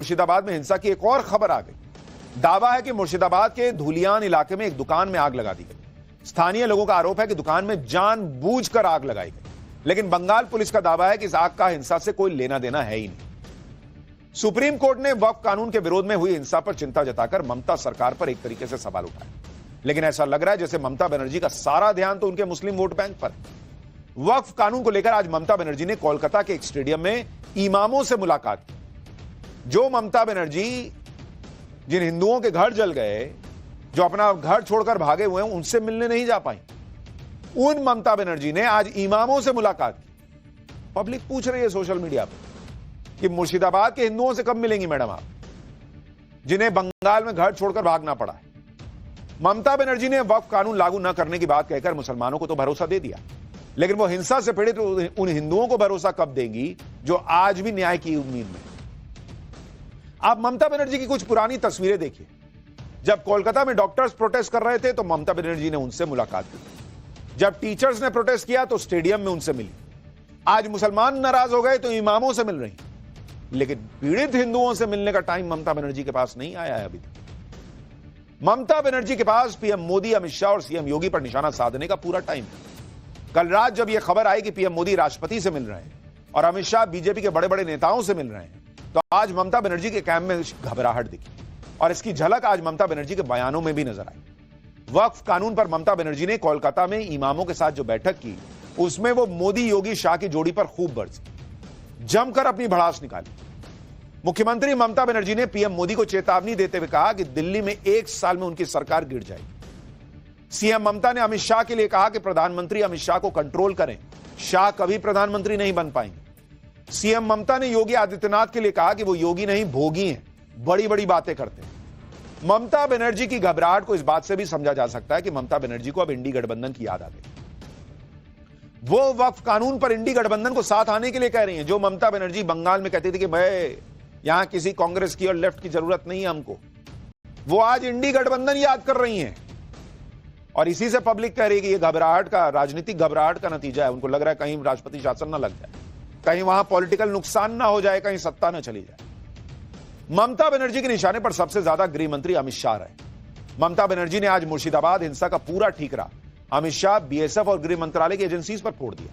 मुर्शिदाबाद में हिंसा की एक और खबर आ गई। दावा है कि मुर्शिदाबाद के धुलियान इलाके में एक दुकान में आग लगा दी गई। स्थानीय लोगों का आरोप है कि दुकान में जानबूझकर आग लगाई गई, लेकिन बंगाल पुलिस का दावा है कि इस आग का हिंसा से कोई लेना देना है ही नहीं। सुप्रीम कोर्ट ने वक्फ कानून के विरोध में हुई हिंसा पर चिंता जताकर ममता सरकार पर एक तरीके से सवाल उठाया, लेकिन ऐसा लग रहा है जैसे ममता बनर्जी का सारा ध्यान तो उनके मुस्लिम वोट बैंक पर। वक्फ कानून को लेकर आज ममता बनर्जी ने कोलकाता के एक स्टेडियम में इमामों से मुलाकात की। जो ममता बनर्जी जिन हिंदुओं के घर जल गए, जो अपना घर छोड़कर भागे हुए हैं, उनसे मिलने नहीं जा पाई, उन ममता बनर्जी ने आज इमामों से मुलाकात की। पब्लिक पूछ रही है सोशल मीडिया पर कि मुर्शिदाबाद के हिंदुओं से कब मिलेंगी मैडम आप, जिन्हें बंगाल में घर छोड़कर भागना पड़ा है। ममता बनर्जी ने वक्फ कानून लागू न करने की बात कहकर मुसलमानों को तो भरोसा दे दिया, लेकिन वो हिंसा से पीड़ित उन हिंदुओं को भरोसा कब देंगी जो आज भी न्याय की उम्मीद में। आप ममता बनर्जी की कुछ पुरानी तस्वीरें देखिए। जब कोलकाता में डॉक्टर्स प्रोटेस्ट कर रहे थे तो ममता बनर्जी ने उनसे मुलाकात की। जब टीचर्स ने प्रोटेस्ट किया तो स्टेडियम में उनसे मिली। आज मुसलमान नाराज हो गए तो इमामों से मिल रही, लेकिन पीड़ित हिंदुओं से मिलने का टाइम ममता बनर्जी के पास नहीं आया है अभी तक। ममता बनर्जी के पास पीएम मोदी, अमित शाह और सीएम योगी पर निशाना साधने का पूरा टाइम है। कल रात जब यह खबर आई कि पीएम मोदी राष्ट्रपति से मिल रहे हैं और अमित शाह बीजेपी के बड़े बड़े नेताओं से मिल रहे हैं, तो आज ममता बनर्जी के कैंप में घबराहट दिखी और इसकी झलक आज ममता बनर्जी के बयानों में भी नजर आई। वक्फ कानून पर ममता बनर्जी ने कोलकाता में इमामों के साथ जो बैठक की, उसमें वो मोदी योगी शाह की जोड़ी पर खूब बरसी, जमकर अपनी भड़ास निकाली। मुख्यमंत्री ममता बनर्जी ने पीएम मोदी को चेतावनी देते हुए कहा कि दिल्ली में 1 साल में उनकी सरकार गिर जाएगी। सीएम ममता ने अमित शाह के लिए कहा कि प्रधानमंत्री अमित शाह को कंट्रोल करें, शाह कभी प्रधानमंत्री नहीं बन पाएंगे। सीएम ममता ने योगी आदित्यनाथ के लिए कहा कि वो योगी नहीं भोगी हैं, बड़ी बड़ी बातें करते हैं। ममता बनर्जी की घबराहट को इस बात से भी समझा जा सकता है कि ममता बनर्जी को अब इंडी गठबंधन की याद आ गई। वो वक्फ कानून पर इंडी गठबंधन को साथ आने के लिए कह रही हैं। जो ममता बनर्जी बंगाल में कहती थी कि भाई यहां किसी कांग्रेस की और लेफ्ट की जरूरत नहीं है हमको, वो आज इंडी गठबंधन याद कर रही हैं। और इसी से पब्लिक कह रही है कि ये घबराहट का, राजनीतिक घबराहट का नतीजा है। उनको लग रहा है कहीं राष्ट्रपति शासन ना लग जाए, कहीं वहां पॉलिटिकल नुकसान ना हो जाए, कहीं सत्ता ना चली जाए। ममता बनर्जी के निशाने पर सबसे ज्यादा गृह मंत्री अमित शाह रहे। ममता बनर्जी ने आज मुर्शिदाबाद हिंसा का पूरा ठीकरा अमित शाह, बीएसएफ और गृह मंत्रालय की एजेंसीज पर फोड़ दिया।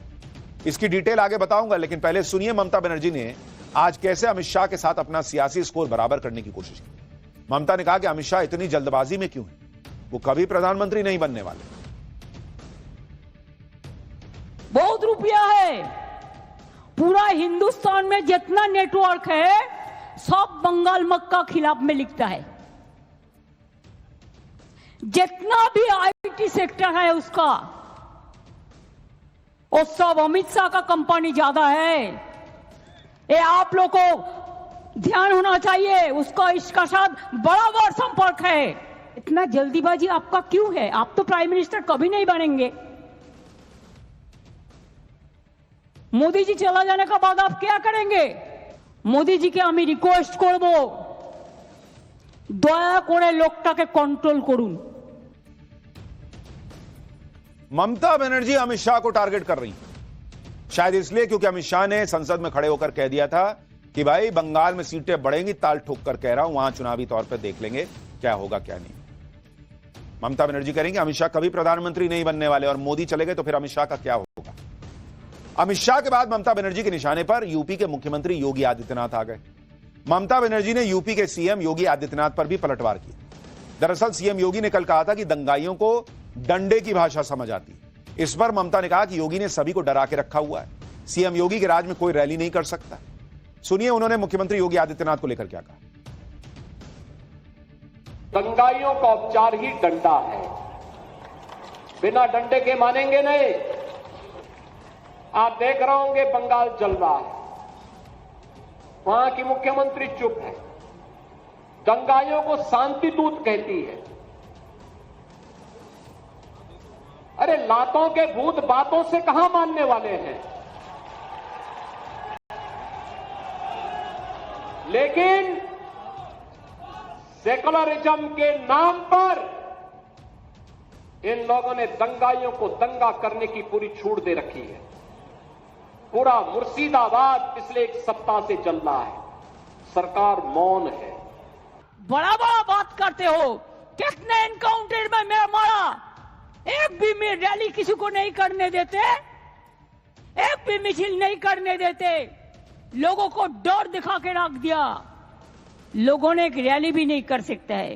इसकी डिटेल आगे बताऊंगा, लेकिन पहले सुनिए ममता बनर्जी ने आज कैसे अमित शाह के साथ अपना सियासी स्कोर बराबर करने की कोशिश की। ममता ने कहा कि अमित शाह इतनी जल्दबाजी में क्यों है, वो कभी प्रधानमंत्री नहीं बनने वाले। बहुत रुपया है, पूरा हिंदुस्तान में जितना नेटवर्क है सब बंगाल मक्का खिलाफ में लिखता है। जितना भी आईटी सेक्टर है उसका, वो सब अमित शाह का कंपनी ज्यादा है। ये आप लोग को ध्यान होना चाहिए, उसका इसका साथ बड़ा बड़ा संपर्क है। इतना जल्दीबाजी आपका क्यों है? आप तो प्राइम मिनिस्टर कभी नहीं बनेंगे। मोदी जी चला जाने के बाद आप क्या करेंगे? मोदी जी के আমি রিকোয়েস্ট করব, দয়া করে লোকটাকে কন্ট্রোল করুন। ममता बनर्जी अमित शाह को टारगेट कर रही है, शायद इसलिए क्योंकि अमित शाह ने संसद में खड़े होकर कह दिया था कि भाई बंगाल में सीटें बढ़ेंगी, ताल ठोक कर कह रहा हूं, वहां चुनावी तौर पर देख लेंगे क्या होगा क्या नहीं। ममता बनर्जी करेंगे अमित शाह कभी प्रधानमंत्री नहीं बनने वाले, और मोदी चले गए तो फिर अमित शाह का क्या होगा। अमित शाह के बाद ममता बनर्जी के निशाने पर यूपी के मुख्यमंत्री योगी आदित्यनाथ आ गए। ममता बनर्जी ने यूपी के सीएम योगी आदित्यनाथ पर भी पलटवार किया। दरअसल सीएम योगी ने कल कहा था कि दंगाइयों को डंडे की भाषा समझ आती है। इस पर ममता ने कहा कि योगी ने सभी को डरा के रखा हुआ है, सीएम योगी के राज में कोई रैली नहीं कर सकता। सुनिए उन्होंने मुख्यमंत्री योगी आदित्यनाथ को लेकर क्या कहा। दंगाइयों का उपचार ही डंडा है, बिना डंडे के मानेंगे नहीं। आप देख रहे होंगे बंगाल जल रहा है, वहां की मुख्यमंत्री चुप है, दंगाइयों को शांति दूत कहती है। अरे लातों के भूत बातों से कहां मानने वाले हैं। लेकिन सेकुलरिज्म के नाम पर इन लोगों ने दंगाइयों को दंगा करने की पूरी छूट दे रखी है। पूरा मुर्शिदाबाद पिछले 1 सप्ताह से जल रहा है। सरकार मौन है। बड़ा बड़ा बात करते हो, कितने एनकाउंटर में मैं मारा, एक भी में रैली किसी को नहीं करने देते, एक भी मिছিল नहीं करने देते, लोगों को डर दिखा के रख दिया, लोगों ने एक रैली भी नहीं कर सकता है।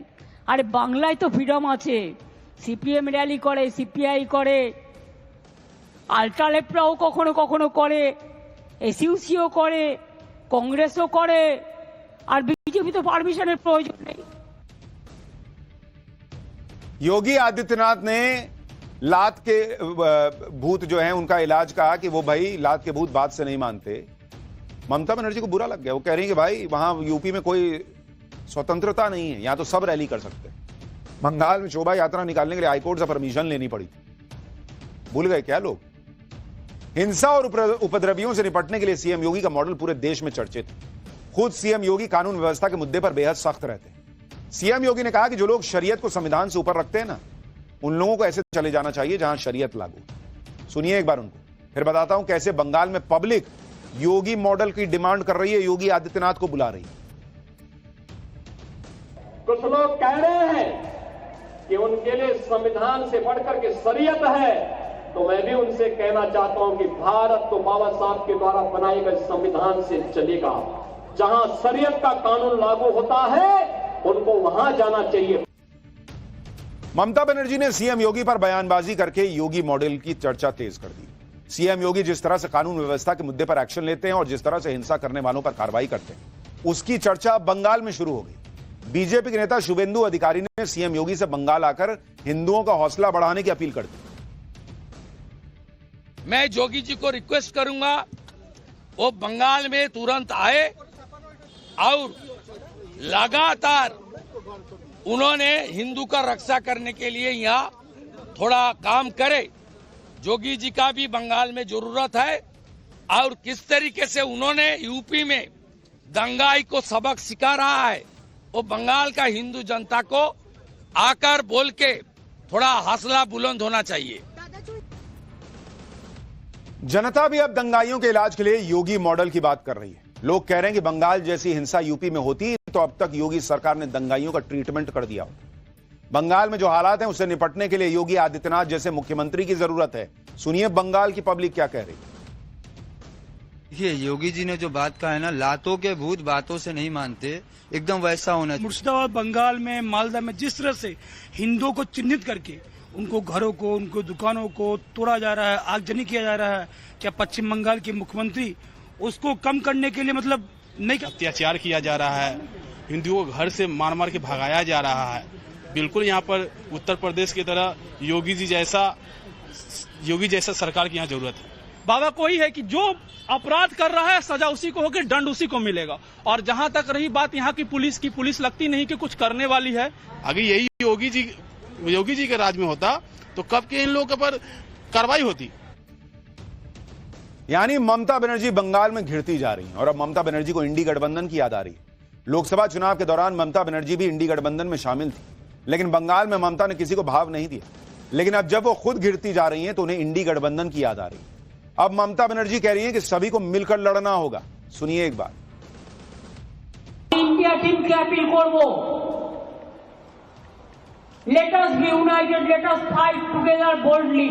अरे बांग्लाয় तो फ्रीडम আছে, সিপিএম র‍্যালি করে, সিপিআই করে, আলট্রালেফরাও কখনো কখনো করে, এসইউসিও করে, কংগ্রেসও করে, আর বিজেপি তো পারমিশনের প্রয়োজন নেই। योगी आदित्यनाथ ने लात के भूत जो हैं उनका इलाज कहा कि वो भाई लात के भूत बात से नहीं मानते। ममता बनर्जी को बुरा लग गया, वो कह रही है कि भाई वहां यूपी में कोई स्वतंत्रता नहीं है, यहां तो सब रैली कर सकते हैं। बंगाल में शोभा यात्रा निकालने के लिए हाईकोर्ट से परमिशन लेनी पड़ी थी। भूल गए क्या लोग? हिंसा और उपद्रवियों से निपटने के लिए सीएम योगी का मॉडल पूरे देश में चर्चित है। खुद सीएम योगी कानून व्यवस्था के मुद्दे पर बेहद सख्त रहते हैं। सीएम योगी ने कहा कि जो लोग शरीयत को संविधान से ऊपर रखते हैं ना, उन लोगों को ऐसे चले जाना चाहिए जहां शरीयत लागू। सुनिए एक बार उनको, फिर बताता हूं कैसे बंगाल में पब्लिक योगी मॉडल की डिमांड कर रही है, योगी आदित्यनाथ को बुला रही है। कुछ लोग कह रहे हैं कि उनके लिए संविधान से बढ़कर के शरीयत है, तो मैं भी उनसे कहना चाहता हूं कि भारत तो बाबा साहब के द्वारा बनाए गए संविधान से चलेगा। जहां शरीयत का कानून लागू होता है उनको वहां जाना चाहिए। ममता बनर्जी ने सीएम योगी पर बयानबाजी करके योगी मॉडल की चर्चा तेज कर दी। सीएम योगी जिस तरह से कानून व्यवस्था के मुद्दे पर एक्शन लेते हैं और जिस तरह से हिंसा करने वालों पर कार्रवाई करते हैं, उसकी चर्चा बंगाल में शुरू हो गई। बीजेपी के नेता शुभेंदु अधिकारी ने सीएम योगी से बंगाल आकर हिंदुओं का हौसला बढ़ाने की अपील कर दी। मैं योगी जी को रिक्वेस्ट करूंगा वो बंगाल में तुरंत आए और लगातार उन्होंने हिंदू का रक्षा करने के लिए यहाँ थोड़ा काम करे। योगी जी का भी बंगाल में जरूरत है और किस तरीके से उन्होंने यूपी में दंगाई को सबक सिखा रहा है, वो बंगाल का हिंदू जनता को आकर बोल के थोड़ा हौसला बुलंद होना चाहिए। जनता भी अब दंगाइयों के इलाज के लिए योगी मॉडल की बात कर रही है। लोग कह रहे हैं कि बंगाल जैसी हिंसा यूपी में होती तो अब तक योगी सरकार ने दंगाइयों का ट्रीटमेंट कर दिया होता। बंगाल में जो हालात हैं उससे निपटने के लिए योगी आदित्यनाथ जैसे मुख्यमंत्री की जरूरत है। सुनिए बंगाल की पब्लिक क्या कह रही है। देखिए योगी जी ने जो बात कहा है ना, लातों के भूत बातों से नहीं मानते, एकदम वैसा होना चाहिए। मुर्शिदाबाद, बंगाल में, मालदा में जिस तरह से हिंदुओं को चिन्हित करके उनको घरों को, उनको दुकानों को तोड़ा जा रहा है, आगजनी किया जा रहा है, क्या पश्चिम बंगाल के मुख्यमंत्री उसको कम करने के लिए मतलब नहीं, अत्याचार किया जा रहा है, हिंदुओं को घर से मार मार के भगाया जा रहा है। बिल्कुल यहाँ पर उत्तर प्रदेश की तरह योगी जैसा सरकार की यहाँ जरूरत है। बाबा कोई है कि जो अपराध कर रहा है सजा उसी को होगी, दंड उसी को मिलेगा। और जहाँ तक रही बात यहाँ की पुलिस लगती नहीं कि कुछ करने वाली है। अगर यही योगी जी के राज में होता तो कब के इन लोगों पर कार्रवाई होती। यानी ममता बनर्जी बंगाल में घिरती जा रही हैं और अब ममता बनर्जी को इंडी गठबंधन की याद आ रही है। लोकसभा चुनाव के दौरान ममता बनर्जी भी इंडी गठबंधन में शामिल थी, लेकिन बंगाल में ममता ने किसी को भाव नहीं दिया। लेकिन अब जब वो खुद घिरती जा रही हैं तो उन्हें इंडी गठबंधन की याद आ रही है। अब ममता बनर्जी कह रही हैं कि सभी को मिलकर लड़ना होगा। सुनिए एक बार। इंडिया टीम की अपील करबो, let us be united, let us fight together boldly.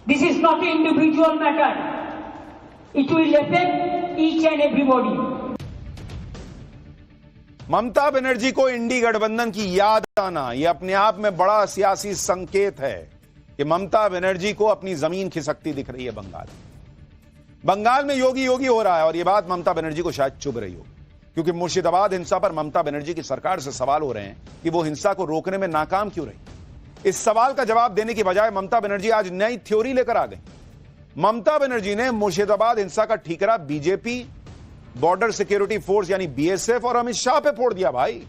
This is not an individual matter. It will affect each and everybody. Mamata Banerjee को इंडी गठबंधन की याद आना यह अपने आप में बड़ा सियासी संकेत है कि ममता बनर्जी को अपनी जमीन खिसकती दिख रही है। बंगाल में योगी हो रहा है और यह बात ममता बनर्जी को शायद चुभ रही हो, क्योंकि मुर्शिदाबाद हिंसा पर ममता बनर्जी की सरकार से सवाल हो रहे हैं कि वो हिंसा को रोकने में नाकाम क्यों रही। इस सवाल का जवाब देने की बजाय ममता बनर्जी आज नई थ्योरी लेकर आ गई। ममता बनर्जी ने मुर्शिदाबाद हिंसा का ठीकरा बीजेपी, बॉर्डर सिक्योरिटी फोर्स यानी बीएसएफ और अमित शाह पे फोड़ दिया। भाई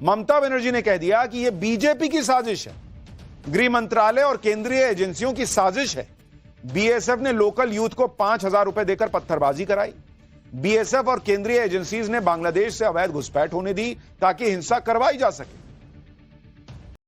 ममता बनर्जी ने कह दिया कि यह बीजेपी की साजिश है, गृह मंत्रालय और केंद्रीय एजेंसियों की साजिश है। बीएसएफ ने लोकल यूथ को 5,000 रुपए देकर पत्थरबाजी कराई। बीएसएफ और केंद्रीय एजेंसीज ने बांग्लादेश से अवैध घुसपैठ होने दी ताकि हिंसा करवाई जा सके।